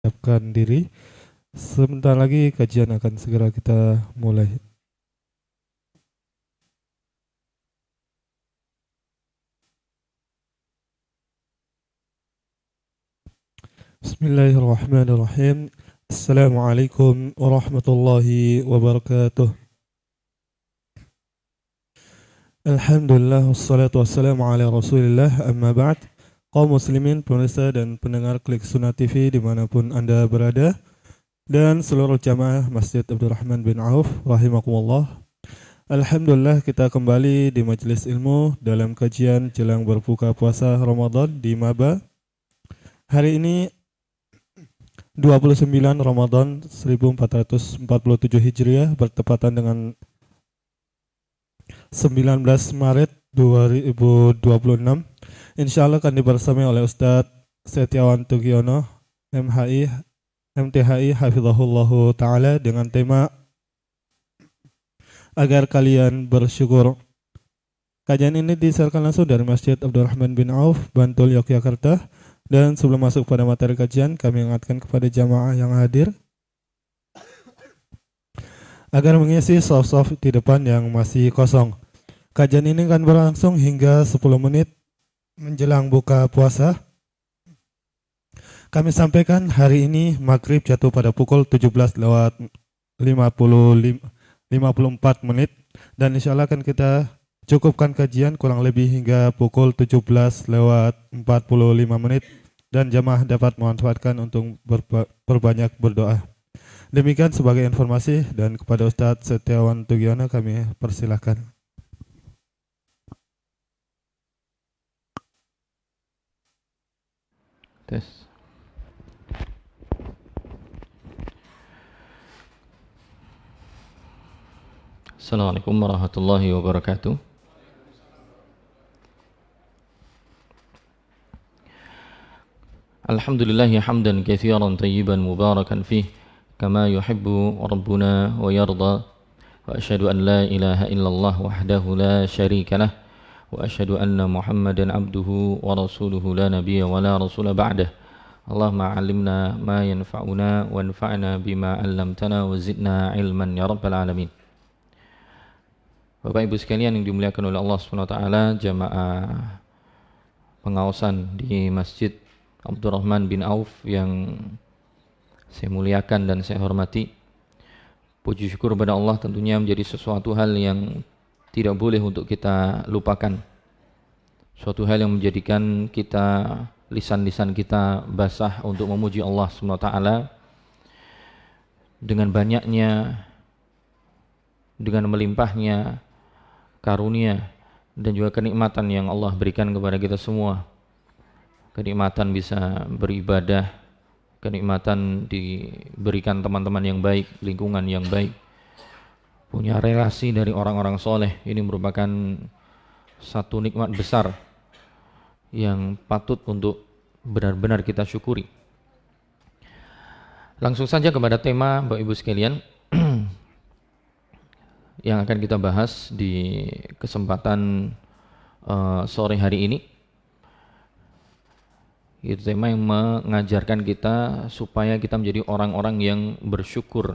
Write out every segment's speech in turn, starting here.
mempersiapkan diri. Sebentar lagi kajian akan segera kita mulai. Bismillahirrahmanirrahim. Assalamualaikum warahmatullahi wabarakatuh. Alhamdulillah wassalatu wassalamu ala rasulillah amma ba'd. Kaum muslimin, pemirsa dan pendengar Klik Sunnah TV dimanapun Anda berada, dan seluruh jamaah Masjid Abdurrahman bin Auf rahimakumullah. Alhamdulillah kita kembali di majelis ilmu dalam kajian jelang berbuka puasa Ramadan di Maba. Hari ini 29 Ramadan 1447 Hijriah bertepatan dengan 19 Maret 2026. Insya Allah akan dibersamai oleh Ustadz Setiawan Tugiono MTHI Hafizahullahu Ta'ala dengan tema Agar Kalian Bersyukur. Kajian ini disiarkan langsung dari Masjid Abdurrahman bin Auf, Bantul, Yogyakarta. Dan sebelum masuk pada materi kajian, kami ingatkan kepada jamaah yang hadir agar mengisi soft-soft di depan yang masih kosong. Kajian ini akan berlangsung hingga 10 menit menjelang buka puasa. Kami sampaikan hari ini maghrib jatuh pada pukul 17:54 menit, dan insya Allah akan kita cukupkan kajian kurang lebih hingga pukul 17:45 menit, dan jamaah dapat memanfaatkan untuk berbanyak berdoa. Demikian sebagai informasi, dan kepada Ustadz Setiawan Tugiono kami persilahkan. Tes. Assalamualaikum warahmatullahi wabarakatuh. Alhamdulillahi hamdan katsiran tayyiban mubarakan fih kama yuhibbu rabbuna wa yarda, wa asyhadu an la ilaha illallah wahdahu la syarika lah, wa asyhadu anna Muhammadan abduhu wa rasuluhu la nabiyya wa la rasula ba'dah. Allahumma 'allimna ma yanfa'una wanfa'na bima 'allamtana wa zidna ilman ya rabbal alamin. Bapak Ibu sekalian yang dimuliakan oleh Allah Subhanahu wa taala, jamaah pengawasan di Masjid Abdurrahman bin Auf yang saya muliakan dan saya hormati. Puji syukur kepada Allah tentunya menjadi sesuatu hal yang tidak boleh untuk kita lupakan. Suatu hal yang menjadikan kita, lisan-lisan kita basah untuk memuji Allah SWT dengan banyaknya, dengan melimpahnya karunia dan juga kenikmatan yang Allah berikan kepada kita semua. Kenikmatan bisa beribadah, kenikmatan diberikan teman-teman yang baik, lingkungan yang baik, punya relasi dari orang-orang soleh. Ini merupakan satu nikmat besar yang patut untuk benar-benar kita syukuri. Langsung saja kepada tema, Bapak Ibu sekalian, yang akan kita bahas di kesempatan sore hari ini. Itu tema yang mengajarkan kita supaya kita menjadi orang-orang yang bersyukur.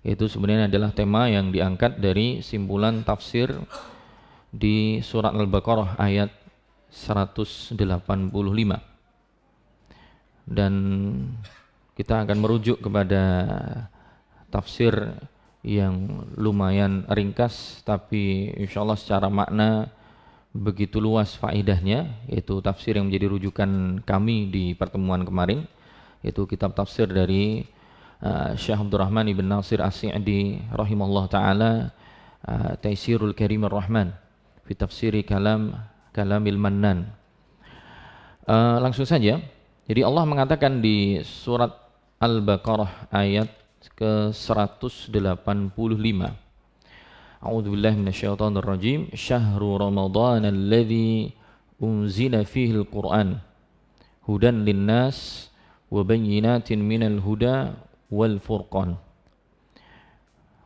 Itu sebenarnya adalah tema yang diangkat dari simpulan tafsir di surat Al-Baqarah ayat 185. Dan kita akan merujuk kepada tafsir yang lumayan ringkas, tapi insyaallah secara makna begitu luas faedahnya, yaitu tafsir yang menjadi rujukan kami di pertemuan kemarin, yaitu kitab tafsir dari Syekh Abdurrahman ibn Nasir As-Sa'di rahimahullah ta'ala, Taisirul Karimur Rahman fi tafsiri kalamil Mannan. Langsung saja. Jadi Allah mengatakan di surat Al-Baqarah ayat ke-185, A'udzu billahi minasyaitonir rajim. Syahrul Ramadan alladzi unzila fihi al-Qur'an hudan linnas wa bayyinatin minal huda wal furqan.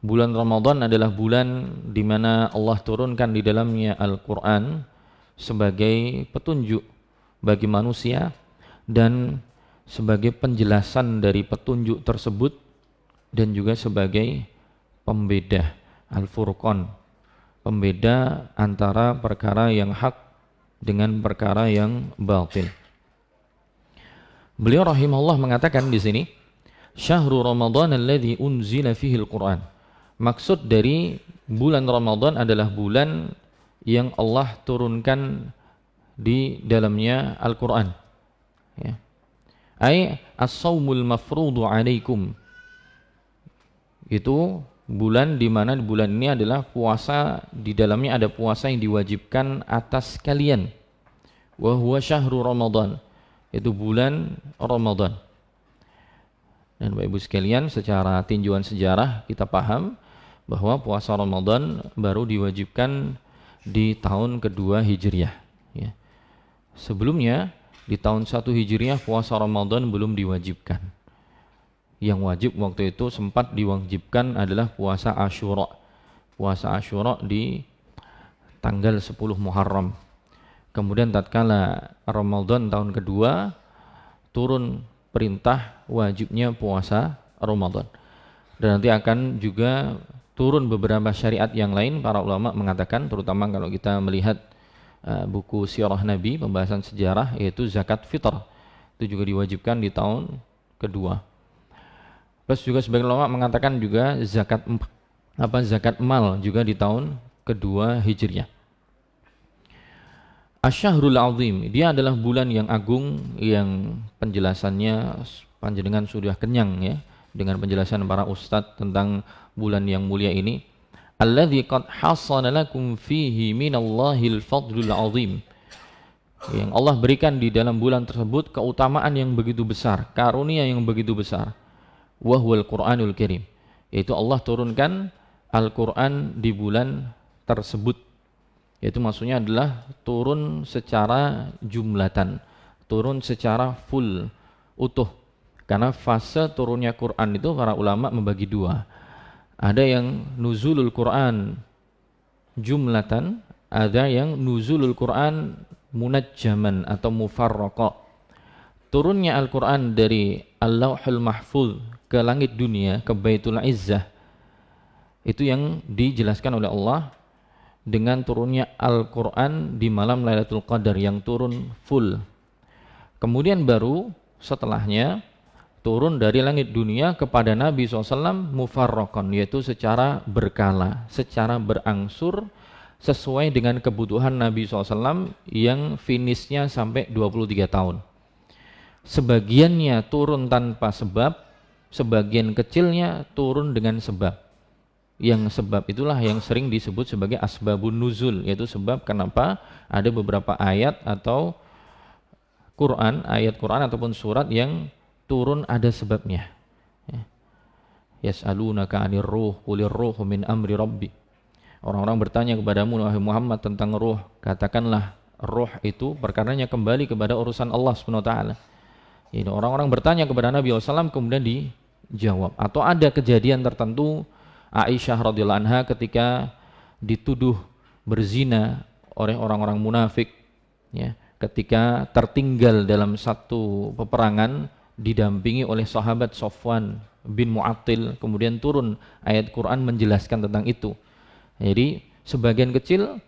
Bulan Ramadan adalah bulan di mana Allah turunkan di dalamnya Al-Qur'an sebagai petunjuk bagi manusia dan sebagai penjelasan dari petunjuk tersebut dan juga sebagai pembeda, al-furqan, pembeda antara perkara yang hak dengan perkara yang batil. Beliau rahimahullah mengatakan di sini, syahrul Ramadan alladzi unzila fihi al-Qur'an. Maksud dari bulan Ramadan adalah bulan yang Allah turunkan di dalamnya Al-Qur'an. Ya. Ai as-saumul mafruḍu 'alaikum. Itu bulan di mana bulan ini adalah puasa, di dalamnya ada puasa yang diwajibkan atas kalian. Wa huwa syahrul Ramadan. Itu bulan Ramadan. Dan Bapak Ibu sekalian, secara tinjauan sejarah kita paham bahwa puasa Ramadan baru diwajibkan di tahun kedua Hijriah. Ya. Sebelumnya di tahun 1 Hijriah puasa Ramadan belum diwajibkan. Yang wajib waktu itu sempat diwajibkan adalah puasa Asyura. Puasa Asyura di tanggal 10 Muharram. Kemudian tatkala Ramadan tahun kedua turun perintah wajibnya puasa Ramadan. Dan nanti akan juga turun beberapa syariat yang lain. Para ulama mengatakan, terutama kalau kita melihat buku Sirah Nabi, pembahasan sejarah, yaitu zakat fitr. Itu juga diwajibkan di tahun kedua. Plus juga sebagian ulama mengatakan juga zakat mal juga di tahun kedua Hijriah. Asy-Syahrul Azim, dia adalah bulan yang agung yang penjelasannya panjenengan sudah kenyang ya dengan penjelasan para ustadz tentang bulan yang mulia ini. Alladzi qad hassana lakum fihi minallahil fadlul azim. Yang Allah berikan di dalam bulan tersebut keutamaan yang begitu besar, karunia yang begitu besar. Wa huwal Qur'anul Karim. Yaitu Allah turunkan Al-Qur'an di bulan tersebut. Yaitu maksudnya adalah turun secara jumlatan, turun secara full, utuh. Karena fase turunnya Quran itu para ulama membagi dua. Ada yang nuzulul Quran jumlatan, ada yang nuzulul Quran munajjaman atau mufarraqa. Turunnya Al-Quran dari Al-Lauhul Mahfuz ke langit dunia, ke Baitul Izzah, itu yang dijelaskan oleh Allah dengan turunnya Al-Quran di malam Lailatul Qadar yang turun full. Kemudian baru setelahnya turun dari langit dunia kepada Nabi SAW mufarraqan, yaitu secara berkala, secara berangsur sesuai dengan kebutuhan Nabi SAW yang finishnya sampai 23 tahun. Sebagiannya turun tanpa sebab, sebagian kecilnya turun dengan sebab. Yang sebab itulah yang sering disebut sebagai asbabun nuzul, yaitu sebab kenapa ada beberapa ayat atau Quran, ayat Quran ataupun surat yang turun ada sebabnya. Yas'alunaka 'anir ruh qulir ruhu min amri rabbi. Orang-orang bertanya kepadamu wahai Muhammad tentang ruh, katakanlah ruh itu perkaranya kembali kepada urusan Allah Subhanahu wa taala. Ini orang-orang bertanya kepada Nabi SAW kemudian dijawab. Atau ada kejadian tertentu Aisyah radhiyallahu anha ketika dituduh berzina oleh orang-orang munafik, ya, ketika tertinggal dalam satu peperangan didampingi oleh sahabat Sofwan bin Mu'attil, kemudian turun ayat Quran menjelaskan tentang itu. Jadi sebagian kecil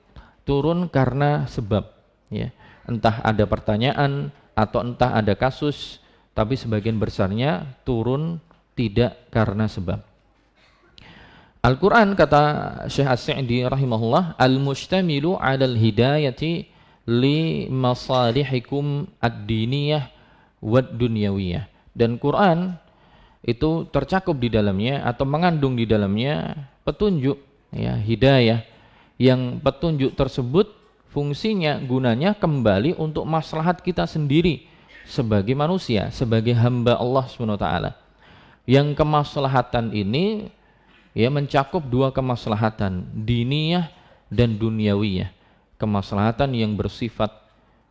turun karena sebab, ya, entah ada pertanyaan atau entah ada kasus, tapi sebagian besarnya turun tidak karena sebab. Al-Quran, kata Syekh As-Sa'di rahimahullah, al-mustamilu 'alal hidayati li masalihikum ad-diniyah wad dunyawiyah. Dan Quran itu tercakup di dalamnya atau mengandung di dalamnya petunjuk, ya, hidayah, yang petunjuk tersebut fungsinya, gunanya kembali untuk maslahat kita sendiri sebagai manusia, sebagai hamba Allah SWT. Yang kemaslahatan ini, ya, mencakup dua kemaslahatan, diniyah dan dunyawiyah. Kemaslahatan yang bersifat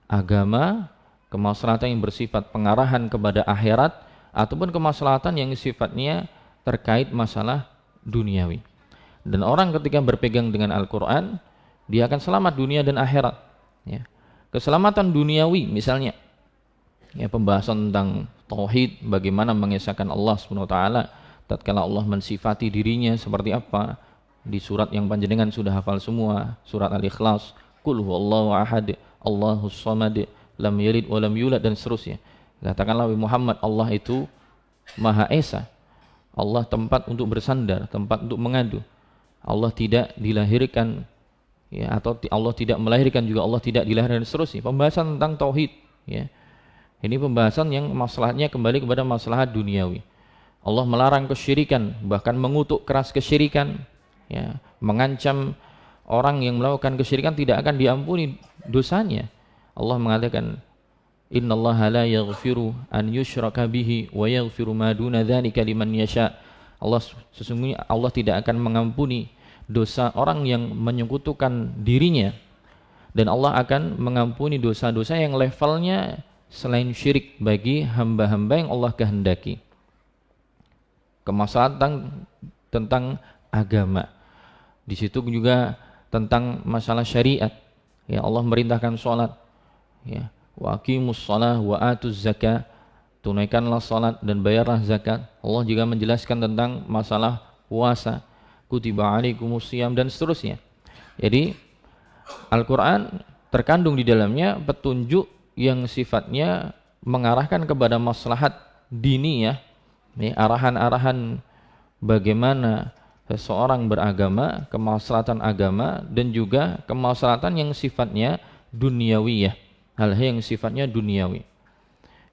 agama, kemaslahatan yang bersifat pengarahan kepada akhirat, ataupun kemaslahatan yang sifatnya terkait masalah duniawi. Dan orang ketika berpegang dengan Al-Quran, dia akan selamat dunia dan akhirat, ya. Keselamatan duniawi misalnya, Ya, pembahasan tentang tauhid, bagaimana mengesahkan Allah Subhanahu wa taala tatkala Allah mensifati dirinya seperti apa. Di surat yang panjenengan sudah hafal semua, surat Al-Ikhlas, qul huwallahu ahad, Allahus samad, lam yalid wa lam yulad, dan seterusnya. Katakanlah Muhammad, Allah itu Maha Esa. Allah tempat untuk bersandar, tempat untuk mengadu. Allah tidak dilahirkan, ya, atau Allah tidak melahirkan, juga Allah tidak dilahirkan, dan seterusnya. Pembahasan tentang tauhid, ya. Ini pembahasan yang masalahnya kembali kepada masalah duniawi. Allah melarang kesyirikan, bahkan mengutuk keras kesyirikan, ya, mengancam orang yang melakukan kesyirikan tidak akan diampuni dosanya. Allah mengatakan, innallaha la yaghfiru an yushraka bihi wa yaghfiru ma duna dzalika liman yasha. Sesungguhnya Allah tidak akan mengampuni dosa orang yang menyekutukan dirinya, dan Allah akan mengampuni dosa-dosa yang levelnya selain syirik bagi hamba-hamba yang Allah kehendaki. Kemaslahatan tentang agama. Di situ juga tentang masalah syariat. Ya, Allah merintahkan salat. Ya, wa aqimus shalah wa atuz zakah. Tunaikanlah salat dan bayarlah zakat. Allah juga menjelaskan tentang masalah puasa. Kutiba alaikumus shiyam, dan seterusnya. Jadi Al-Qur'an terkandung di dalamnya petunjuk yang sifatnya mengarahkan kepada maslahat diniyah, ya, arahan-arahan bagaimana seseorang beragama, kemaslahatan agama, dan juga kemaslahatan yang sifatnya duniawi, ya, hal-hal yang sifatnya duniawi.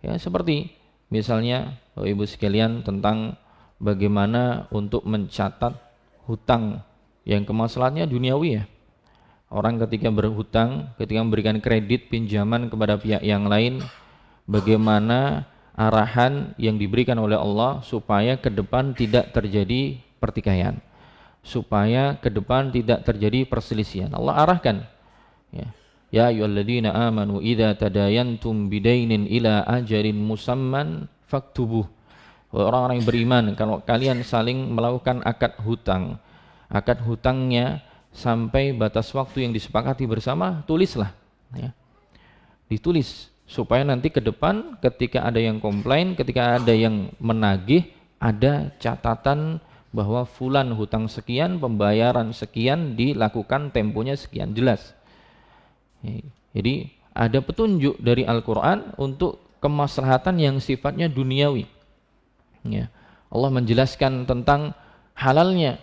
Ya, seperti misalnya Bapak Ibu sekalian tentang bagaimana untuk mencatat hutang yang kemaslahatnya duniawi, ya. Orang ketika berhutang, ketika memberikan kredit pinjaman kepada pihak yang lain, bagaimana arahan yang diberikan oleh Allah supaya ke depan tidak terjadi pertikaian, supaya ke depan tidak terjadi perselisihan. Allah arahkan, ya, ya ayyuhalladzina amanu idza tadayantum bidainin ila ajalin musamman faktubuh. Orang-orang yang beriman, kalau kalian saling melakukan akad hutangnya sampai batas waktu yang disepakati bersama, tulislah, ya. Ditulis supaya nanti ke depan ketika ada yang komplain, ketika ada yang menagih, ada catatan bahwa fulan hutang sekian, pembayaran sekian, dilakukan temponya sekian, jelas. Jadi ada petunjuk dari Al-Quran untuk kemaslahatan yang sifatnya duniawi, ya. Allah menjelaskan tentang halalnya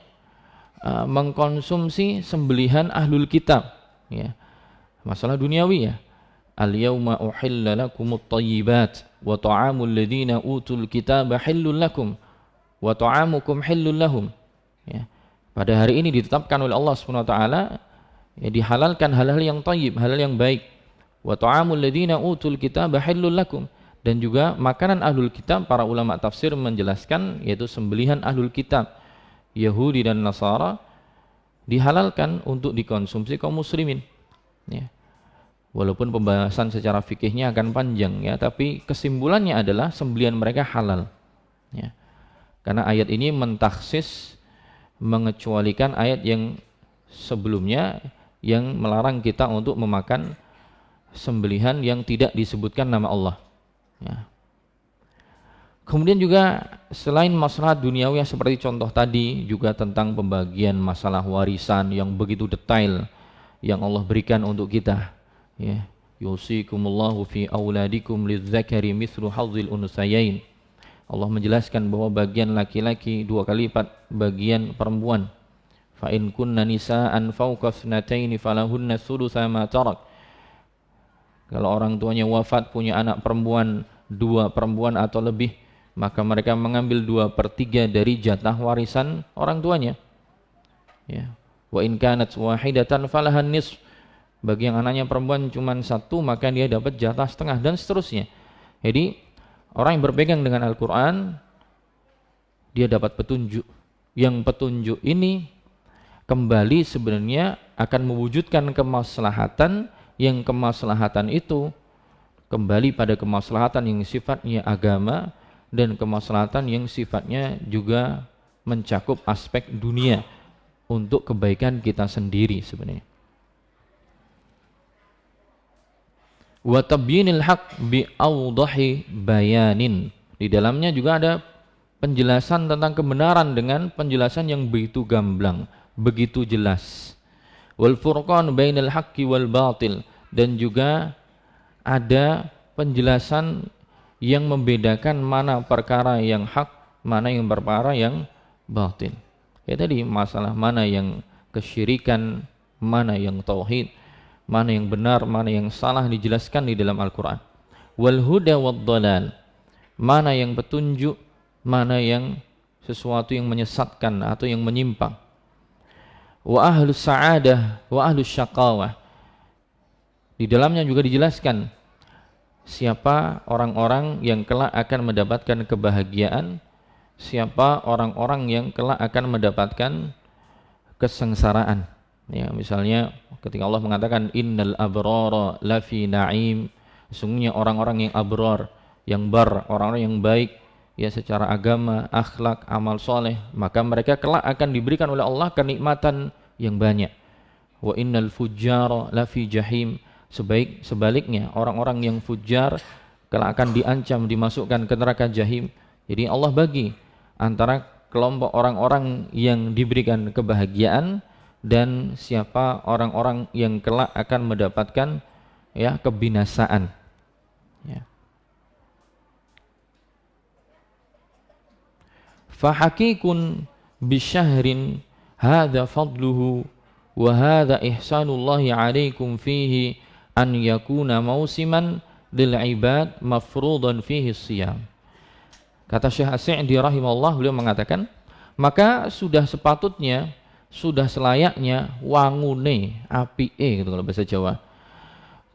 mengkonsumsi sembelihan ahlul kitab, ya, masalah duniawi, ya. Al-yawma uhilla lakumut thayyibat wa ta'amul ladzina utul kitaba hillul lakum wa ta'amukum hillul lahum, ya. Pada hari ini ditetapkan oleh Allah Subhanahu wa taala, ya, dihalalkan hal-hal yang thayyib, hal-hal yang baik. Wa ta'amul ladzina utul kitaba hillul lakum, dan juga makanan ahlul kitab. Para ulama tafsir menjelaskan yaitu sembelihan ahlul kitab Yahudi dan Nasara dihalalkan untuk dikonsumsi kaum muslimin, ya. Walaupun pembahasan secara fikihnya akan panjang, ya, tapi kesimpulannya adalah sembelihan mereka halal, ya. Karena ayat ini mentaksis, mengecualikan ayat yang sebelumnya yang melarang kita untuk memakan sembelihan yang tidak disebutkan nama Allah, ya. Kemudian juga selain masalah duniawi seperti contoh tadi, juga tentang pembagian masalah warisan yang begitu detail yang Allah berikan untuk kita, ya. Yusikumullahu fi auladikum lidzakari mithlu hadzil unsayain. Allah menjelaskan bahwa bagian laki-laki 2 kali lipat bagian perempuan. Fa in kunna nisaan fawqa thnataini falahunna thulutsa ma tarak. Kalau orang tuanya wafat punya anak perempuan 2 perempuan atau lebih, maka mereka mengambil 2/3 dari jatah warisan orang tuanya, ya. Wa in kanat wahidatan falahan nisf. Bagi yang anaknya perempuan cuma 1, maka dia dapat jatah setengah, dan seterusnya. Jadi orang yang berpegang dengan Al-Quran, dia dapat petunjuk. Yang petunjuk ini kembali sebenarnya akan mewujudkan kemaslahatan, yang kemaslahatan itu kembali pada kemaslahatan yang sifatnya agama, dan kemaslahatan yang sifatnya juga mencakup aspek dunia untuk kebaikan kita sendiri sebenarnya. Wa tabyinil haq bi awdahi bayanin. Di dalamnya juga ada penjelasan tentang kebenaran dengan penjelasan yang begitu gamblang, begitu jelas. Wal furqan bainal haqqi wal batil, dan juga ada penjelasan yang membedakan mana perkara yang hak, mana yang perkara yang batil. Ya tadi masalah mana yang kesyirikan, mana yang tauhid, mana yang benar, mana yang salah dijelaskan di dalam Al-Quran. Wal huda wad dalal, mana yang petunjuk, mana yang sesuatu yang menyesatkan atau yang menyimpang. Wa ahlus sa'adah wa ahlus syaqawah, di dalamnya juga dijelaskan siapa orang-orang yang kelak akan mendapatkan kebahagiaan, siapa orang-orang yang kelak akan mendapatkan kesengsaraan. Ya, misalnya ketika Allah mengatakan innal abrara lafi na'im, sesungguhnya orang-orang yang abrar, yang bar, orang-orang yang baik ya secara agama, akhlak, amal soleh, maka mereka kelak akan diberikan oleh Allah kenikmatan yang banyak. Wa innal fujjara lafi jahim, sebaliknya orang-orang yang fujar kelak akan diancam dimasukkan ke neraka jahim. Jadi Allah bagi antara kelompok orang-orang yang diberikan kebahagiaan dan siapa orang-orang yang kelak akan mendapatkan ya kebinasaan. Ya. Fahakikun bisyahrin hadza fadluhu wa hadza ihsanullahi alaikum fihi an yakuna mausiman lil ibad mafruḍan fihi siyam. Kata Syekh As-Sa'di rahimahullah, beliau mengatakan, maka sudah sepatutnya, sudah selayaknya wangune apike gitu kalau bahasa Jawa,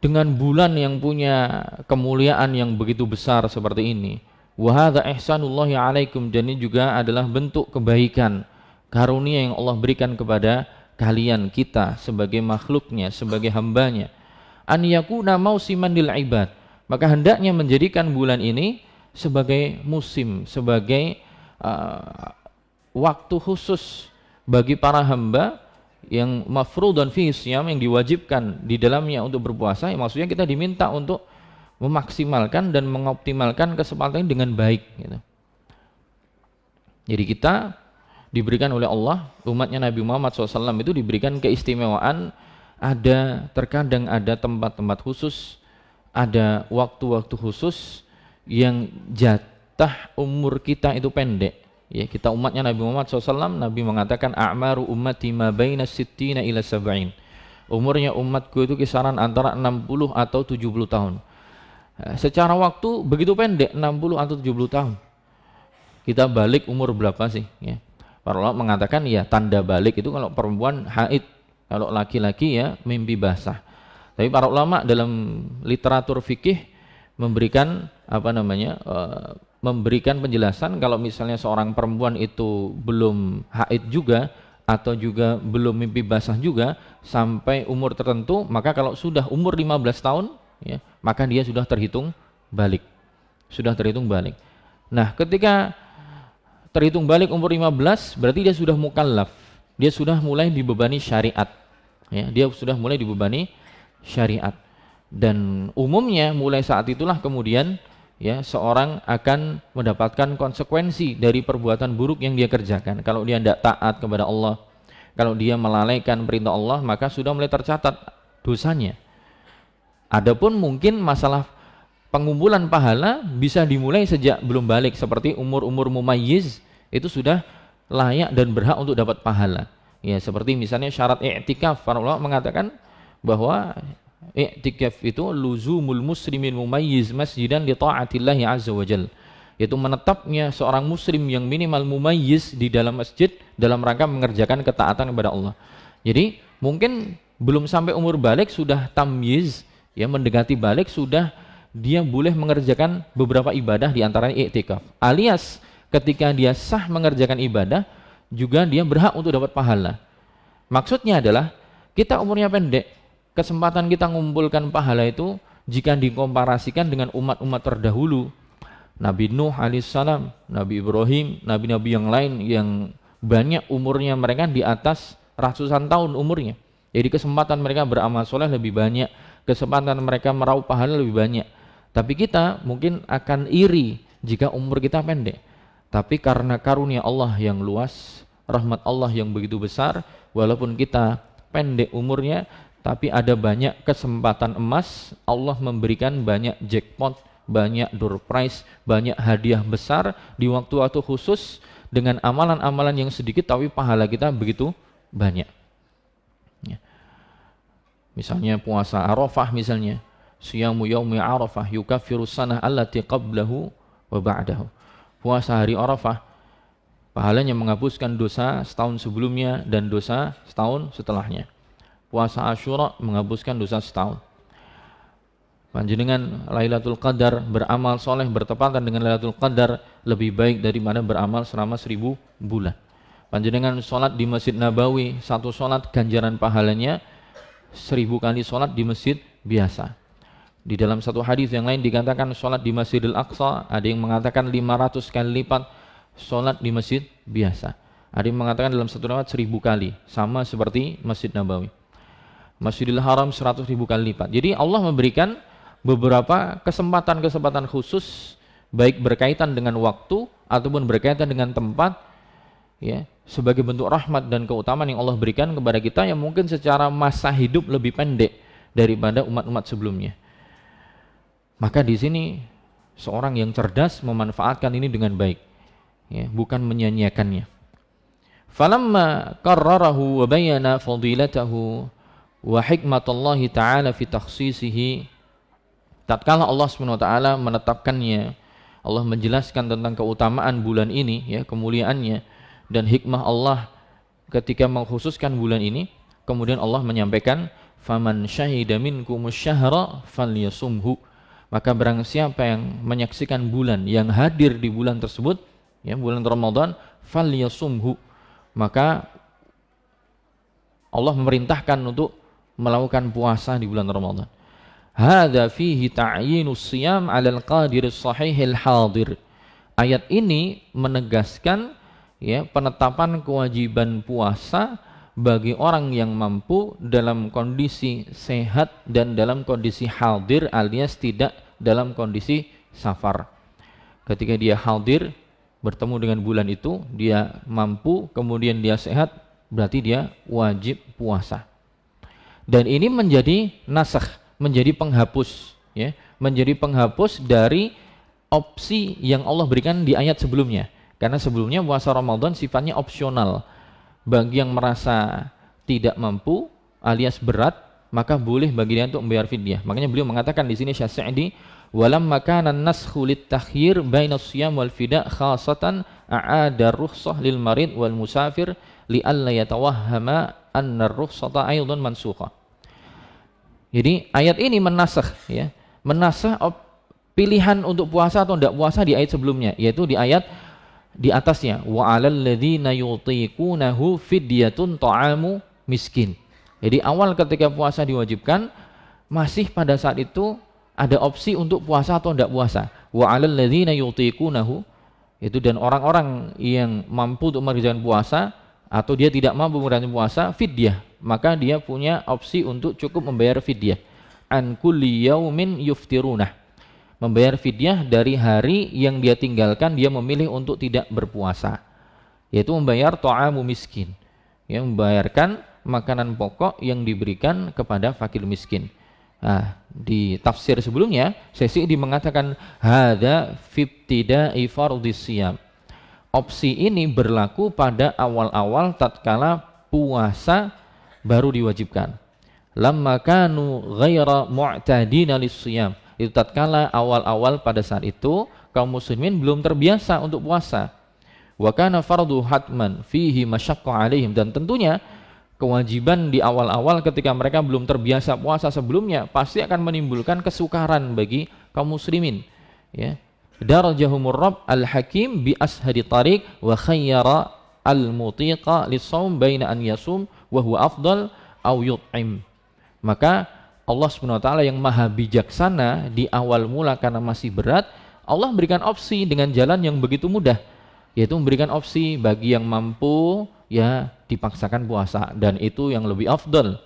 dengan bulan yang punya kemuliaan yang begitu besar seperti ini. Wa hadza ihsanullahi alaikum, dan ini juga adalah bentuk kebaikan karunia yang Allah berikan kepada kalian, kita sebagai makhluknya, sebagai hambanya. An yakuna mausiman lil ibad, maka hendaknya menjadikan bulan ini sebagai musim, sebagai waktu khusus bagi para hamba yang mafruḍan fihi siyam, yang diwajibkan di dalamnya untuk berpuasa. Ya, maksudnya kita diminta untuk memaksimalkan dan mengoptimalkan kesempatan dengan baik gitu. Jadi kita diberikan oleh Allah, umatnya Nabi Muhammad SAW itu diberikan keistimewaan. Terkadang ada tempat-tempat khusus, ada waktu-waktu khusus yang jatah umur kita itu pendek. Ya, kita umatnya Nabi Muhammad SAW, Nabi mengatakan a'maru ummati ma baina sittina ila sab'in. Umurnya umatku itu kisaran antara 60 atau 70 tahun. Secara waktu begitu pendek, 60 atau 70 tahun. Kita balik umur berapa sih? Ya. Para ulama mengatakan ya tanda balik itu kalau perempuan haid, kalau laki-laki ya mimpi basah. Tapi para ulama dalam literatur fikih memberikan memberikan penjelasan kalau misalnya seorang perempuan itu belum haid juga atau juga belum mimpi basah juga sampai umur tertentu, maka kalau sudah umur 15 tahun ya, maka dia sudah terhitung balik. Sudah terhitung balik. Nah, ketika terhitung balik umur 15 berarti dia sudah mukallaf. Dia sudah mulai dibebani syariat. Ya, dia sudah mulai dibebani syariat. Dan umumnya mulai saat itulah kemudian ya seorang akan mendapatkan konsekuensi dari perbuatan buruk yang dia kerjakan. Kalau dia tidak taat kepada Allah, kalau dia melalaikan perintah Allah, maka sudah mulai tercatat dosanya. Adapun mungkin masalah pengumpulan pahala bisa dimulai sejak belum balik, seperti umur-umur mumayyiz itu sudah layak dan berhak untuk dapat pahala. Ya, seperti misalnya syarat i'tikaf, para ulama mengatakan bahwa i'tikaf itu luzumul muslimin mumayyiz masjidan li ta'atillahi azza wajal, yaitu menetapnya seorang muslim yang minimal mumayyiz di dalam masjid dalam rangka mengerjakan ketaatan kepada Allah. Jadi mungkin belum sampai umur balik sudah tamyiz, ya mendekati balik sudah dia boleh mengerjakan beberapa ibadah di antaranya i'tikaf, alias ketika dia sah mengerjakan ibadah juga dia berhak untuk dapat pahala. Maksudnya adalah kita umurnya pendek, kesempatan kita mengumpulkan pahala itu jika dikomparasikan dengan umat-umat terdahulu, Nabi Nuh alaihissalam, Nabi Ibrahim, nabi-nabi yang lain yang banyak umurnya mereka di atas ratusan tahun umurnya. Jadi kesempatan mereka beramal soleh lebih banyak, kesempatan mereka meraup pahala lebih banyak. Tapi kita mungkin akan iri jika umur kita pendek. Tapi karena karunia Allah yang luas, rahmat Allah yang begitu besar, walaupun kita pendek umurnya, tapi ada banyak kesempatan emas. Allah memberikan banyak jackpot, banyak door prize, banyak hadiah besar di waktu-waktu khusus dengan amalan-amalan yang sedikit tapi pahala kita begitu banyak. Ya. Misalnya puasa Arafah misalnya, siyamu yaumi Arafah yukaffiru sanah allati qablahu wa ba'dahu. Puasa hari Arafah pahalanya menghapuskan dosa setahun sebelumnya dan dosa setahun setelahnya. Puasa Asyura menghapuskan dosa setahun. Panjenengan Lailatul Qadar, beramal soleh bertepatan dengan Lailatul Qadar lebih baik daripada beramal selama 1000 bulan. Panjenengan sholat di Masjid Nabawi, satu sholat ganjaran pahalanya 1000 kali sholat di masjid biasa. Di dalam satu hadis yang lain dikatakan sholat di Masjidil Aqsa, ada yang mengatakan 500 kali lipat sholat di masjid biasa. Ada yang mengatakan dalam satu riwayat 1000 kali, sama seperti Masjid Nabawi. Masjidil Haram 100.000 kali lipat. Jadi Allah memberikan beberapa kesempatan-kesempatan khusus, baik berkaitan dengan waktu ataupun berkaitan dengan tempat, ya, sebagai bentuk rahmat dan keutamaan yang Allah berikan kepada kita yang mungkin secara masa hidup lebih pendek daripada umat-umat sebelumnya. Maka di sini seorang yang cerdas memanfaatkan ini dengan baik, ya, bukan menyia-nyiakannya. Falamma qarrarahu wa bayyana fadilatahu wa hikmatallahi ta'ala fi takhsisihi, tatkala Allah SWT menetapkannya, Allah menjelaskan tentang keutamaan bulan ini, ya, kemuliaannya dan hikmah Allah ketika mengkhususkan bulan ini. Kemudian Allah menyampaikan, faman syahida minkumus syahra falyasumhu, maka barang siapa yang menyaksikan bulan, yang hadir di bulan tersebut, ya, bulan Ramadan, falyasumhu, maka Allah memerintahkan untuk melakukan puasa di bulan Ramadan. Hadza fihi ta'yinus siyam 'alal qadir as-sahihil hadir. Ayat ini menegaskan, ya, penetapan kewajiban puasa bagi orang yang mampu dalam kondisi sehat dan dalam kondisi hadir alias tidak dalam kondisi safar. Ketika dia hadir bertemu dengan bulan itu, dia mampu, kemudian dia sehat, berarti dia wajib puasa. Dan ini menjadi nasakh, menjadi penghapus, ya, menjadi penghapus dari opsi yang Allah berikan di ayat sebelumnya. Karena sebelumnya puasa Ramadan sifatnya opsional. Bagi yang merasa tidak mampu alias berat, maka boleh bagi dia untuk membayar fidyah. Makanya beliau mengatakan di sini Syekh Sa'di, walam makana an-naskhu lit-takhyir baina as-siyam wal fida' khasatan a'ada rukhsah lil marid wal musafir li alla yatawahhama anna ar-rukhsata aidan mansukha. Jadi ayat ini menasakh, ya, menasakh pilihan untuk puasa atau tidak puasa di ayat sebelumnya, yaitu di ayat di atasnya, wa 'alal ladzina yutiqunahu fidyatun ta'amu miskin. Jadi awal ketika puasa diwajibkan, masih pada saat itu ada opsi untuk puasa atau tidak puasa. Wa 'alal ladzina yutiqunahu, itu dan orang-orang yang mampu untuk mengerjakan puasa atau dia tidak mampu mengerjakan puasa, fidyah, maka dia punya opsi untuk cukup membayar fidyah. An kulli yaumin yuftirunah, membayar fidyah dari hari yang dia tinggalkan, dia memilih untuk tidak berpuasa, yaitu membayar ta'amu miskin, ya, membayarkan makanan pokok yang diberikan kepada fakir miskin. Nah, di tafsir sebelumnya Syekh Sa'di mengatakan hadza fi ibtida'i fardhis shiyam. Opsi ini berlaku pada awal-awal tatkala puasa baru diwajibkan. Lamma kanu ghaira mu'tadina lis-shiyam. Itu tatkala awal-awal pada saat itu kaum muslimin belum terbiasa untuk puasa. Wa kana fardhu hatman fihi masyaqqa 'alaihim, dan tentunya kewajiban di awal-awal ketika mereka belum terbiasa puasa sebelumnya pasti akan menimbulkan kesukaran bagi kaum muslimin, ya. Darajahumur Rabb al-Hakim bi ashadi tariq wa khayyara al-mutiqa lis-shaum baina an yasum wa huwa afdal aw yut'im. Maka Allah Subhanahu wa taala yang maha bijaksana di awal mula karena masih berat, Allah berikan opsi dengan jalan yang begitu mudah, yaitu memberikan opsi bagi yang mampu, ya, dipaksakan puasa, dan itu yang lebih afdal.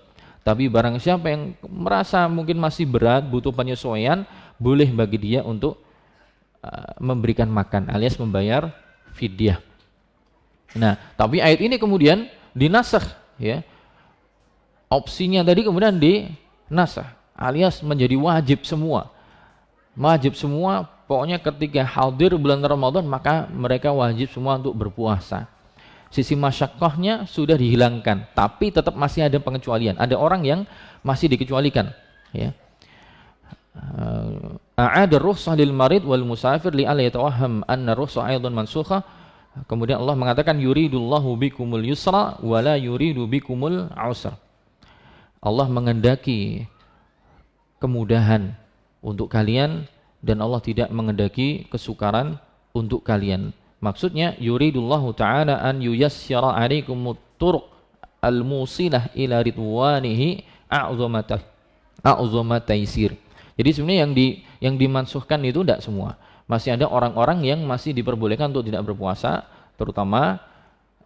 Tapi barang siapa yang merasa mungkin masih berat, butuh penyesuaian, boleh bagi dia untuk memberikan makan alias membayar fidyah. Nah, tapi ayat ini kemudian dinasakh, ya. Opsinya tadi kemudian dinasakh alias menjadi wajib semua. Wajib semua, pokoknya ketika hadir bulan Ramadan maka mereka wajib semua untuk berpuasa. Sisi masyaqqahnya sudah dihilangkan, tapi tetap masih ada pengecualian. Ada orang yang masih dikecualikan, ya. A'ada rukhsah lil marid wal musafir li alla yatawahham anna rukhsah aidan mansukha. Kemudian Allah mengatakan yuridullahu bikumul yusra wa la yuridu bikumul usra. Allah mengendaki kemudahan untuk kalian dan Allah tidak mengendaki kesukaran untuk kalian. Maksudnya yuridullahu ta'ala an yuyassira 'alaikumut turuq al-musilah ila ridwanihi a'zama taysir. Jadi sebenarnya yang dimansuhkan itu tidak semua. Masih ada orang-orang yang masih diperbolehkan untuk tidak berpuasa, terutama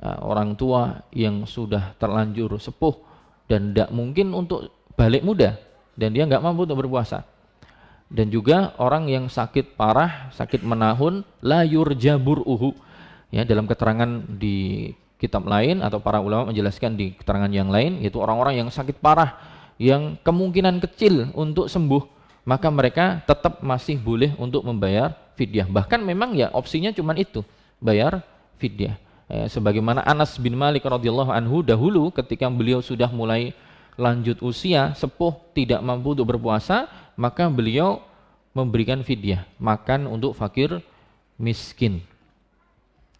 orang tua yang sudah terlanjur sepuh dan tidak mungkin untuk balik muda dan dia nggak mampu untuk berpuasa. Dan juga orang yang sakit parah, sakit menahun, la yurja bur'uhu. Ya, dalam keterangan di kitab lain atau para ulama menjelaskan di keterangan yang lain, yaitu orang-orang yang sakit parah yang kemungkinan kecil untuk sembuh, maka mereka tetap masih boleh untuk membayar fidyah. Bahkan memang ya opsinya cuma itu, bayar fidyah. Sebagaimana Anas bin Malik radhiyallahu anhu dahulu ketika beliau sudah mulai lanjut usia, sepuh, tidak mampu untuk berpuasa, maka beliau memberikan fidyah, makan untuk fakir miskin.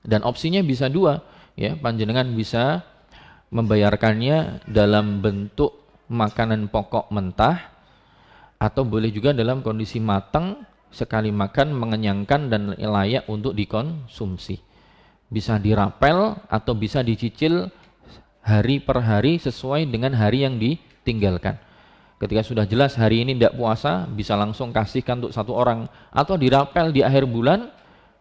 Dan opsinya bisa dua, ya, panjenengan bisa membayarkannya dalam bentuk makanan pokok mentah atau boleh juga dalam kondisi matang, sekali makan mengenyangkan dan layak untuk dikonsumsi. Bisa dirapel atau bisa dicicil hari per hari sesuai dengan hari yang ditinggalkan. Ketika sudah jelas hari ini tidak puasa, bisa langsung kasihkan untuk satu orang, atau dirapel di akhir bulan,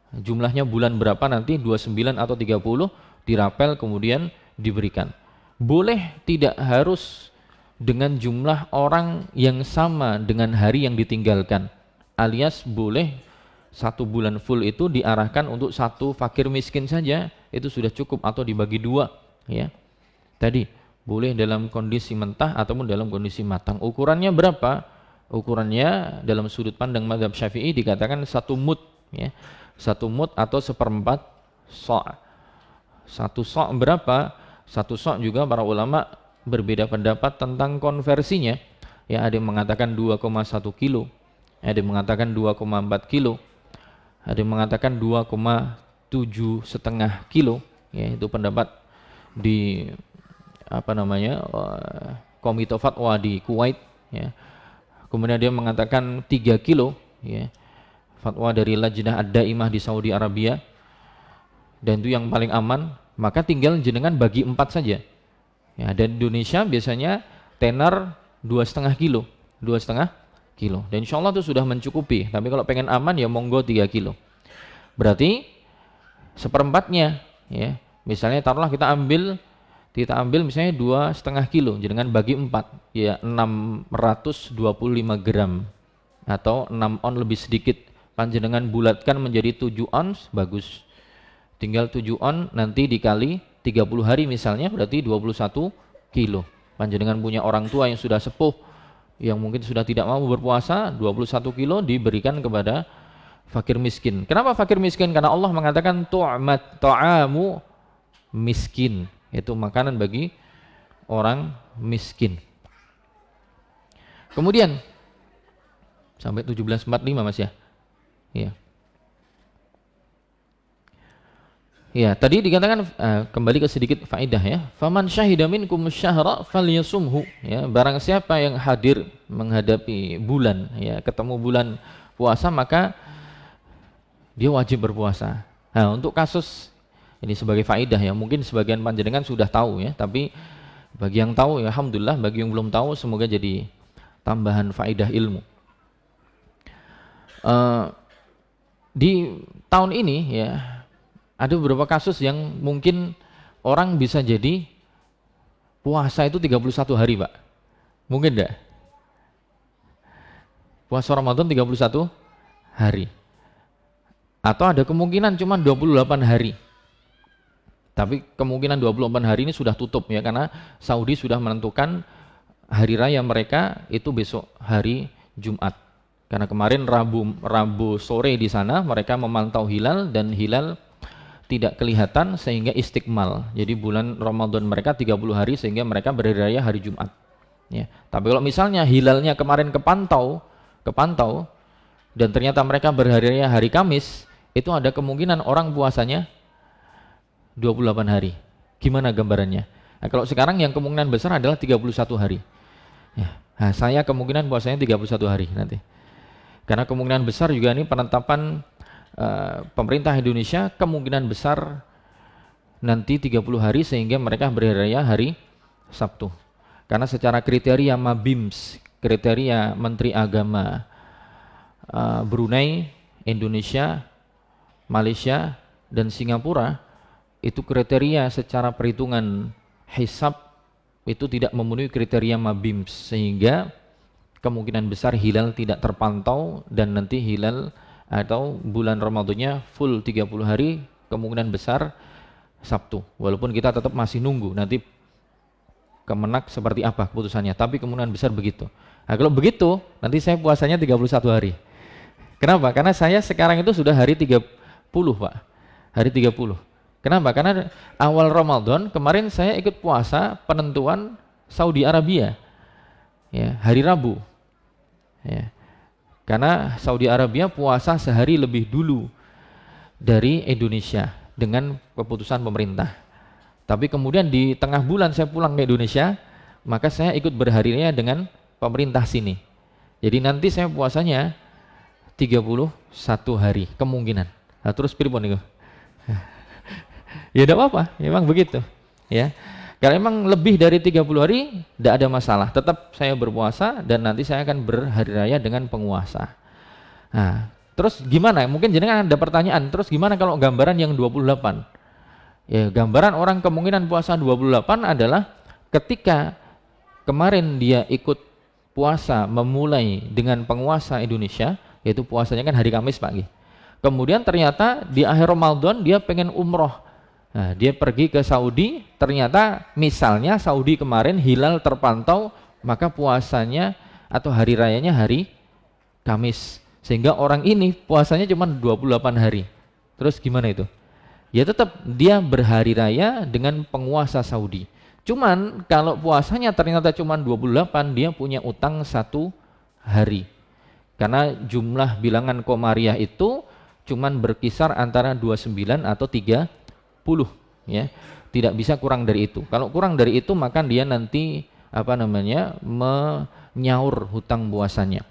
jumlahnya bulan berapa nanti, 29 atau 30, dirapel kemudian diberikan. Boleh tidak harus dengan jumlah orang yang sama dengan hari yang ditinggalkan, alias boleh satu bulan full itu diarahkan untuk satu fakir miskin saja, itu sudah cukup, atau dibagi dua, ya. Tadi boleh dalam kondisi mentah ataupun dalam kondisi matang. Ukurannya berapa? Ukurannya dalam sudut pandang mazhab Syafi'i dikatakan 1 mud, ya. 1 mud atau 1/4 so'. 1 so' berapa? 1 so' juga para ulama berbeda pendapat tentang konversinya. Ya, ada yang mengatakan 2,1 kilo, ada yang mengatakan 2,4 kilo, ada yang mengatakan 2,7,5 kilo. Ya, itu pendapat di Komite Fatwa di Kuwait, ya. Kemudian dia mengatakan 3 kilo, ya. Fatwa dari Lajnah Ad-Daimah di Saudi Arabia, dan itu yang paling aman. Maka tinggal jenengan bagi 4 saja, ya. Dan Indonesia biasanya tenar 2,5 kilo, 2,5 kilo, dan insya Allah itu sudah mencukupi. Tapi kalau pengen aman ya monggo 3 kilo. Berarti 1/4-nya, ya. Misalnya taruhlah kita ambil misalnya 2,5 kilo, jenengan bagi 4, ya 625 gram atau 6 on lebih sedikit. Panjenengan bulatkan menjadi 7 ons, bagus. Tinggal 7 on nanti dikali 30 hari misalnya, berarti 21 kilo. Panjenengan punya orang tua yang sudah sepuh, yang mungkin sudah tidak mampu berpuasa, 21 kilo diberikan kepada fakir miskin. Kenapa fakir miskin? Karena Allah mengatakan ta'amu miskin, yaitu makanan bagi orang miskin. Kemudian sampai 17:45 Mas, ya. Ya. Ya, tadi dikatakan kembali ke sedikit faedah, ya. Faman syahida minkum syahra falyasumhu, ya. Barang siapa yang hadir menghadapi bulan, ya, ketemu bulan puasa, maka dia wajib berpuasa. Nah, untuk kasus ini sebagai faedah, ya, mungkin sebagian panjenengan sudah tahu, ya, tapi bagi yang tahu, ya alhamdulillah, bagi yang belum tahu semoga jadi tambahan faedah ilmu. Di tahun ini, ya, ada beberapa kasus yang mungkin orang bisa jadi puasa itu 31 hari, Pak. Mungkin enggak? Puasa Ramadan 31 hari. Atau ada kemungkinan cuma 28 hari. Tapi kemungkinan 28 hari ini sudah tutup ya, karena Saudi sudah menentukan hari raya mereka itu besok hari Jumat. Karena kemarin Rabu sore di sana mereka memantau hilal dan hilal tidak kelihatan sehingga istiqmal. Jadi bulan Ramadan mereka 30 hari sehingga mereka berhari raya hari Jumat. Ya. Tapi kalau misalnya hilalnya kemarin kepantau dan ternyata mereka berhari raya hari Kamis, itu ada kemungkinan orang puasanya 28 hari. Gimana gambarannya? Nah, kalau sekarang yang kemungkinan besar adalah 31 hari. Ya. Nah, saya kemungkinan puasanya 31 hari nanti. Karena kemungkinan besar juga ini penetapan pemerintah Indonesia kemungkinan besar nanti 30 hari sehingga mereka berhari raya hari Sabtu. Karena secara kriteria Mabims, kriteria Menteri Agama Brunei, Indonesia, Malaysia, dan Singapura, itu kriteria secara perhitungan hisab itu tidak memenuhi kriteria Mabims, sehingga kemungkinan besar hilal tidak terpantau dan nanti hilal atau bulan Ramadannya full 30 hari, kemungkinan besar Sabtu. Walaupun kita tetap masih nunggu nanti Kemenak seperti apa keputusannya, tapi kemungkinan besar begitu. Nah, kalau begitu nanti saya puasanya 31 hari. Kenapa? Karena saya sekarang itu sudah hari 30, Pak. Hari 30. Kenapa? Karena awal Ramadan kemarin saya ikut puasa penentuan Saudi Arabia. Ya, hari Rabu. Ya. Karena Saudi Arabia puasa sehari lebih dulu dari Indonesia dengan keputusan pemerintah. Tapi kemudian di tengah bulan saya pulang ke Indonesia, maka saya ikut berhari raya dengan pemerintah sini. Jadi nanti saya puasanya 31 hari kemungkinan. Nah, terus pripun niku? Ya tidak apa-apa, memang begitu. Ya. Kalau memang lebih dari 30 hari, tidak ada masalah. Tetap saya berpuasa dan nanti saya akan berhari raya dengan penguasa. Nah, terus gimana? Mungkin jenengan ada pertanyaan, terus gimana kalau gambaran yang 28? Ya, gambaran orang kemungkinan puasa 28 adalah ketika kemarin dia ikut puasa memulai dengan penguasa Indonesia, yaitu puasanya kan hari Kamis pagi. Kemudian ternyata di akhir Ramadan dia pengen umroh. Nah, dia pergi ke Saudi, ternyata misalnya Saudi kemarin hilal terpantau, maka puasanya atau hari rayanya hari Kamis. Sehingga orang ini puasanya cuma 28 hari. Terus gimana itu? Ya tetap dia berhari raya dengan penguasa Saudi. Cuman kalau puasanya ternyata cuma 28, dia punya utang 1 hari. Karena jumlah bilangan Komariah itu cuman berkisar antara 29 atau 30. Ya, tidak bisa kurang dari itu. Kalau kurang dari itu maka dia nanti menyaur hutang puasanya.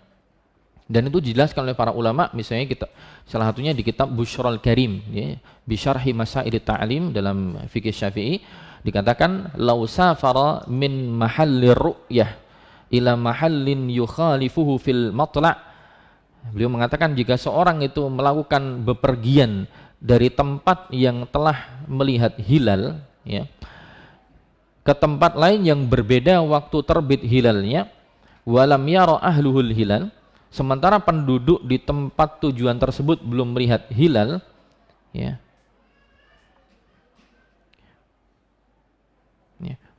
Dan itu dijelaskan oleh para ulama, misalnya kita salah satunya di kitab Busyrul Karim, ya, bi syarhi masail ta'lim dalam fikih Syafi'i dikatakan law safara min mahallir ru'yah ila mahallin yukhalifuhu fil matla'. Beliau mengatakan jika seorang itu melakukan bepergian dari tempat yang telah melihat hilal, ya, ke tempat lain yang berbeda waktu terbit hilalnya, walam yara ahluhul hilal, sementara penduduk di tempat tujuan tersebut belum melihat hilal, ya,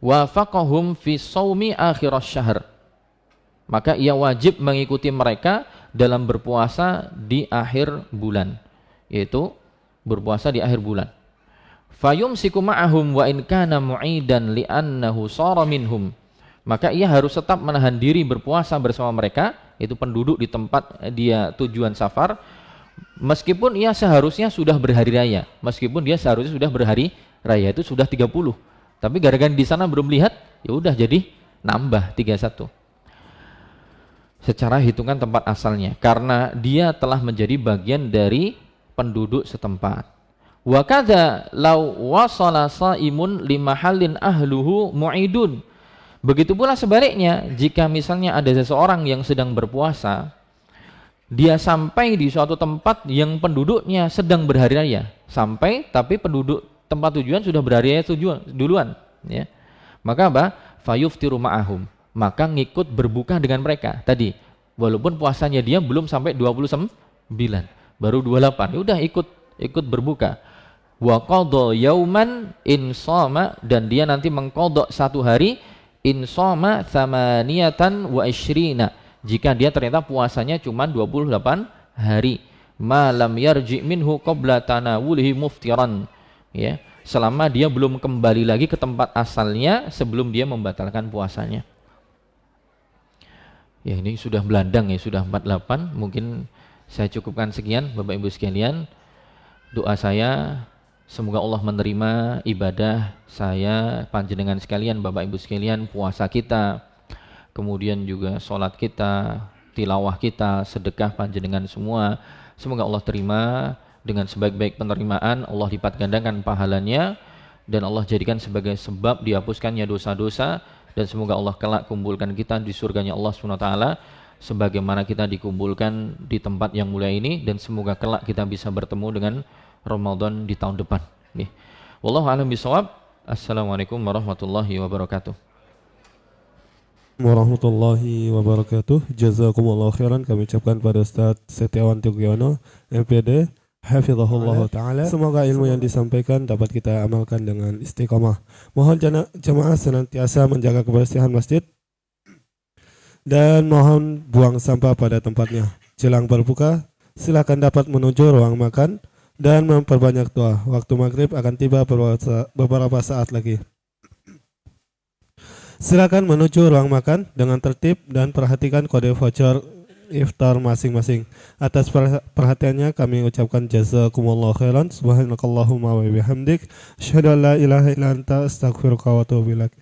wafaqahum fi shaumi akhiras syahr, maka ia wajib mengikuti mereka dalam berpuasa di akhir bulan, yaitu berpuasa di akhir bulan. Fayumsiku ma'ahum wa in kana mu'idan li'annahu shara minhum, maka ia harus tetap menahan diri berpuasa bersama mereka, itu penduduk di tempat dia tujuan safar, meskipun ia seharusnya sudah berhari raya, meskipun dia seharusnya sudah berhari raya itu sudah 30, tapi gara-gara di sana belum lihat, ya udah jadi nambah 31 secara hitungan tempat asalnya, karena dia telah menjadi bagian dari penduduk setempat. Wa kadza law wasala shaimun limahallin ahluhu mu'idun, begitu pula sebaliknya jika misalnya ada seseorang yang sedang berpuasa, dia sampai di suatu tempat yang penduduknya sedang berhari raya, sampai tapi penduduk tempat tujuan sudah berhari raya duluan, ya, maka apa? Fayuftiru ma'ahum, maka ngikut berbuka dengan mereka tadi, walaupun puasanya dia belum sampai 29, baru 28, ya udah ikut berbuka. Wa qadha yauman in shama, dan dia nanti mengqadha satu hari, in shama thamaniyatan wa ishrina, jika dia ternyata puasanya cuma 28 hari, ma lam yarji minhu qabla tanawulihi muftiran, ya, selama dia belum kembali lagi ke tempat asalnya sebelum dia membatalkan puasanya. Ya, ini sudah belandang ya, sudah 48. Mungkin saya cukupkan sekian Bapak Ibu sekalian. Doa saya semoga Allah menerima ibadah saya, panjenengan sekalian, Bapak Ibu sekalian, puasa kita, kemudian juga sholat kita, tilawah kita, sedekah panjenengan semua. Semoga Allah terima dengan sebaik-baik penerimaan, Allah lipat gandakan pahalanya, dan Allah jadikan sebagai sebab dihapuskannya dosa-dosa, dan semoga Allah kelak kumpulkan kita di surganya Allah SWT sebagaimana kita dikumpulkan di tempat yang mulia ini, dan semoga kelak kita bisa bertemu dengan Ramadan di tahun depan. Wallahu a'lam bishawab. Assalamualaikum warahmatullahi wabarakatuh. Warahmatullahi wabarakatuh. Jazakumullah khairan kami ucapkan pada Ustaz Setiawan Tugiono, MPD, hafizahullah ta'ala. Semoga ilmu yang disampaikan dapat kita amalkan dengan istiqamah. Mohon jamaah senantiasa menjaga kebersihan masjid dan mohon buang sampah pada tempatnya. Jelang berbuka, silakan dapat menuju ruang makan dan memperbanyak doa. Waktu maghrib akan tiba beberapa saat lagi. Silakan menuju ruang makan dengan tertib dan perhatikan kode voucher iftar masing-masing. Atas perhatiannya kami ucapkan jazakumullah khairan. Subhanakallahumma wa bihamdik, asyhadu an la ilaha illa anta, astaghfiruka wa atubu ilaik.